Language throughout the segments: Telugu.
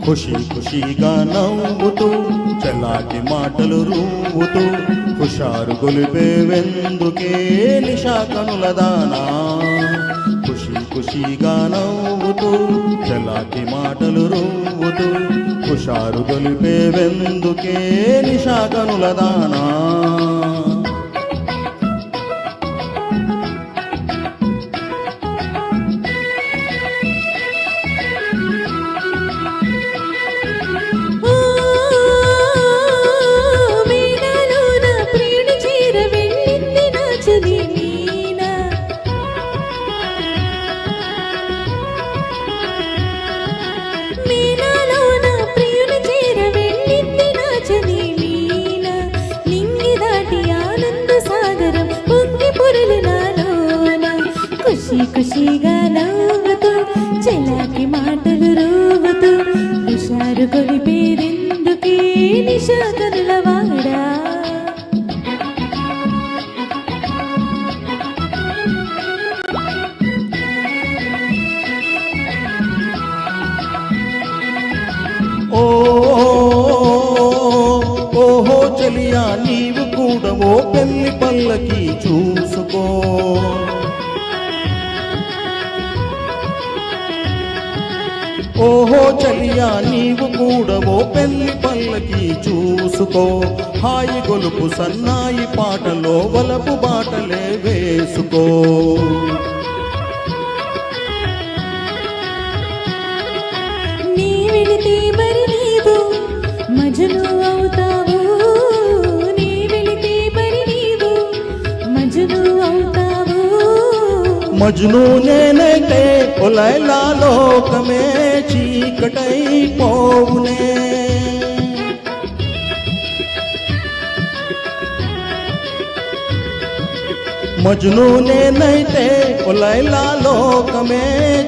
ఖుషి ఖుషిగా నవ్వుతూ చలాకి మాటలు రూవుతూ హుషారు గొలిపేవెందుకే నిశా కనుల దానా ఖుషి ఖుషిగా నవ్వుతూ చలాకి మాటలు రూవుతూ హుషారు గొలిపేవెందుకే నిశా కనుల దానా ఖుషిగా నవ్వుతూ చలాకి మాటలు రూవుతూ హుషారు గొలిపేరెందుకే నిశా కనుల వాడా ఓహో చలియా నీవు కూడా ఓ పెళ్లి పల్లకి చూసుకో ఓహో చలియా నీవు కూడా ఓ పెళ్లి పల్లకి చూసుకో హాయి గొలుపు సన్నాయి పాటలో వలపు బాటలే వేసుకో నీ వెళితే మరి నీవు మజను అవుతావు నీ వెళితే మరి నీవు మజను అవుతావు మజ్ను నేనైతే ఓ లైలా లోకమే చీకటై పోవునే మజ్ను నేనైతే ఓ లైలా లోకమే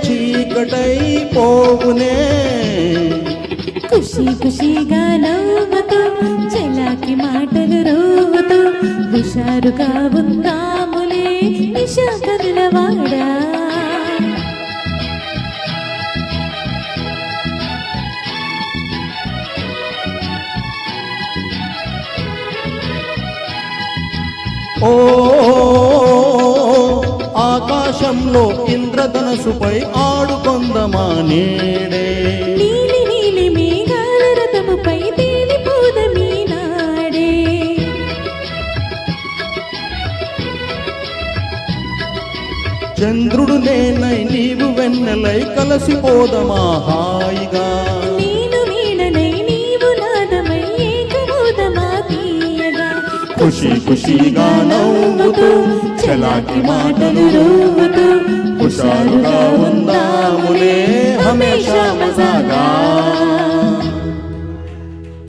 చీకటై పోవునే ఖుషిగా నవ్వుతూ చలాకి మాటలు రూవుతూ హుషారుగా ఉందాములే నిశా కనుల వాడా ఓ ఆకాశంలో ఇంద్రధనసుపై ఆడుకొందమా నేడే నీలి నీలి మేఘాల రథముపై తేలిపోదమీ నాడే చంద్రుడు నేనై నీవు వెన్నెలై కలసిపోదమా హాయిగా నేను వీణనై నీవు నాదమై ఏకమోదమా తీయగా ఖుషిగా నవ్వుతూ చలాకి మాటలు రూవుతూ హుషారుగా ఉందాములే హమేషా మజాగా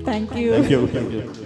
థ్యాంక్ యూ